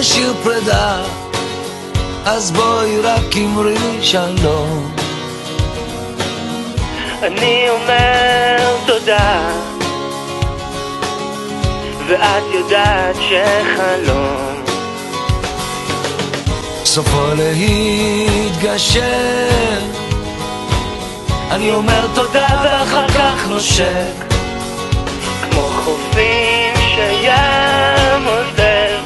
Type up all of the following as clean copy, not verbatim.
שיר פרידה, אז בואי רק אמרי שלום. אני אומר תודה, ואת יודעת שחלום סופו להתגשר. אני אומר תודה ואחר כך נושק, כמו חופים שים עוזר.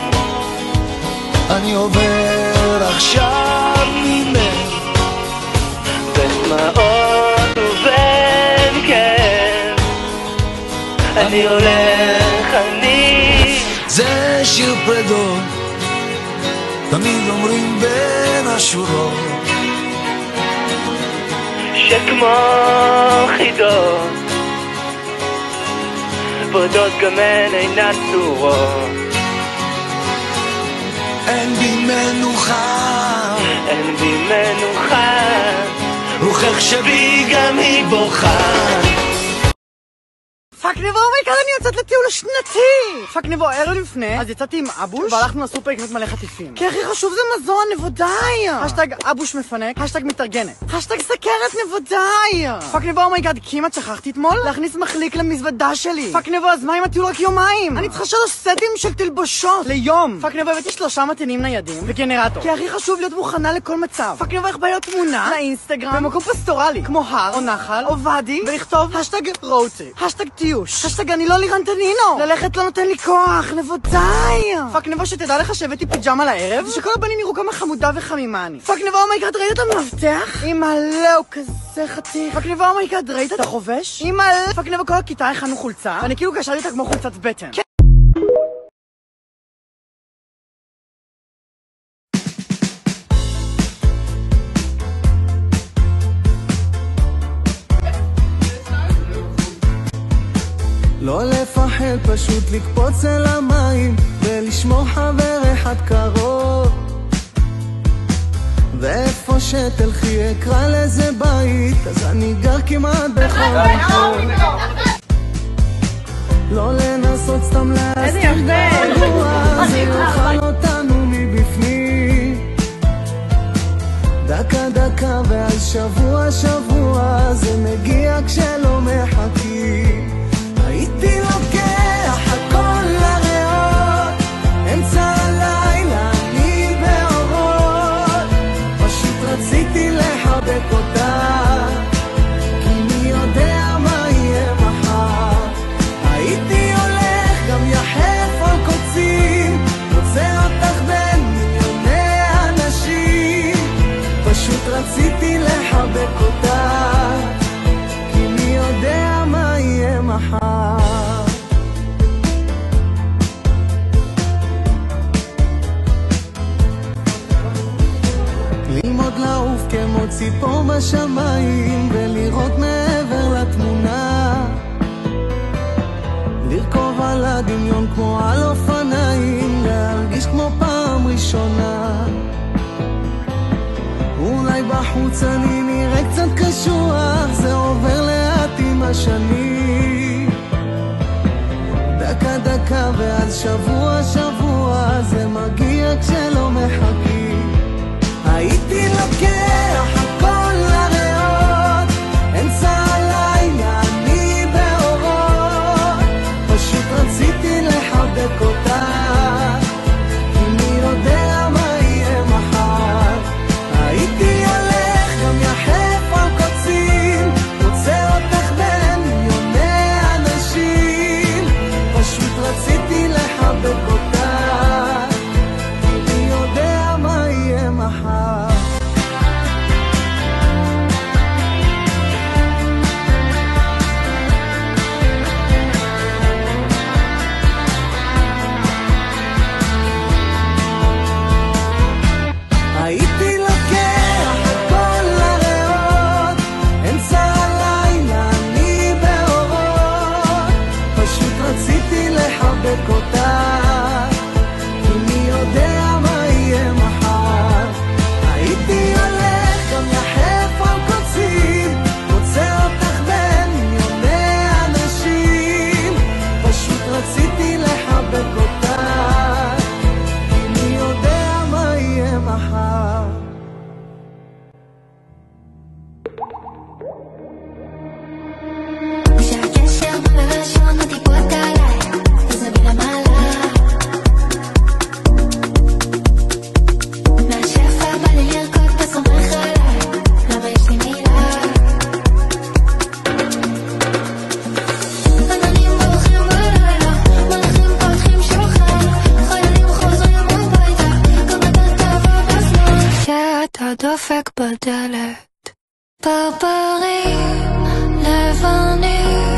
אני עובר עכשיו ממך בדמעות ובין כאב. אני הולך, זה שיר פרדות, תמיד אומרים בין השורות, שכמו חידות פרדות גם הן אינן צורות. אין בי מנוחה, אין בי מנוחה, רוחך שבי גם היא בוכה. פאק נבו, אומייגאד, אני יוצאת לטיול השנתי! פאק נבו, ערב לפני, אז יצאתי עם אבוש והלכנו לסופר לקנות מלא חטיפים. כי הכי חשוב זה מזון, נבודאי! השטג אבוש מפנק, השטג מתארגנת, השטג סכרת נבודאי! פאק נבו, אומייגאד, כמעט שכחתי אתמול להכניס מחליק למזוודה שלי. פאק נבו, אז מה אם הטיול רק יומיים? אני צריכה 3 סטים של תלבושות ליום. פאק נבו, הבאתי 3 מתנים ניידים וגנרטור, כי הכי חשוב להיות מוכנה לכל מצב. פאק נבו, איך בא להיות תמונה לאינסטגרם במקום פסטורלי כמו הר או נחל או ואדי, ולכתוב השטג רוטריפ, השטג טיוש, השטג אני לא לירנטנינו, ללכת לא נותן לי כוח, נבודאי. פאק נבו, שתדע לך שהבאתי פיג'מה לערב ושכל הבנים נראו כמה חמודה וחמימה אני. פאק נבו, אומייגאד, ראית את המבטח? אימא'לה, הוא כזה חתיך. פאק נבו, אומייגאד, ראית את החובש? אימא'לה. פאק נבו, כל הכיתה הכנו חולצה ואני כאילו קשרתי אותה כמו חולצת בטן. לא לפחד, פשוט לקפוץ אל המים ולשמור חבר אחד קרוב, ואיפה שתלכי אקרא לזה בית, אז אני גר כמעט בכל מקום. לא לנסות סתם להסתיר גרוע, זה יאכל אותנו מבפנים. דקה דקה ועל שבוע שבוע, זה מגיע כשלא מחכים. הייתי לוקח הכל לריאות, אמצע הלילה אני באורות, פשוט רציתי לחבק אותה, כי מי יודע מה יהיה מחר. הייתי הולך גם יחף על קוצים, רוצה אותך בין מיליוני אנשים, פשוט רציתי לחבק אותה, כי מי יודע מה יהיה מחר. ללמוד לעוף כמו ציפור בשמיים ולראות מעבר לתמונה, לרכוב על הדמיון כמו על אופניים, להרגיש כמו פעם ראשונה. אולי בחוץ אני נראה קצת קשוח, זה עובר לאט עם השנים. דקה דקה ואז שבוע שבוע, זה מגיע כשלא מחכים. הייתי לוקח הכל לריאות, אמצע הלילה אני באורות, פשוט רציתי לחבק אותה, כי מי יודע מה יהיה מחר. הייתי הולך גם יחף על קוצים, רוצה אותך בין מיליוני אנשים, פשוט רציתי לחבק אותה, כי מי יודע מה יהיה מחר. הייתי לוקח הכל לריאות, אמצע הלילה אני באורות, פשוט רציתי לחבק אותה, כי מי יודע מה יהיה מחר. הייתי הולך גם יחף על קוצים, רוצה אותך בין מיליוני אנשים, פשוט רציתי לחבק אותה, כי מי יודע דופק בדלת, ברברים לבנים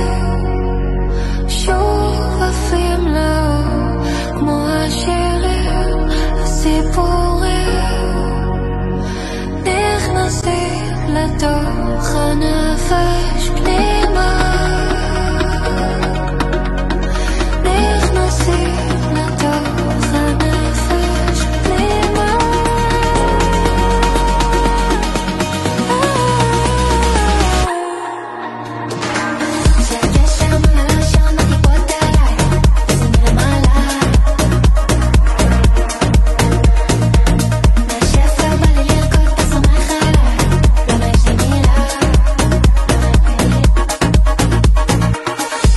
שוב עפים לאור כמו השירים, הסיפורים נכנסים לתוך הנפש פנימה, נכנסים לתוך הנפש פנימה. שהגשם על הלשון מטיפות עליי, זה מלמעלה מהשפע בא לי לרקוד, אתה סומך עליי, למה יש לי מילה,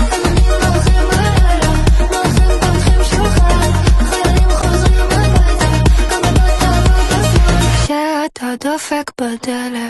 אמנים מורחים בלילה, מורחים פותחים שולחן, חיילים חוזרים הביתה, גם לא תעבור בזמן, שאתה דופק בדלת.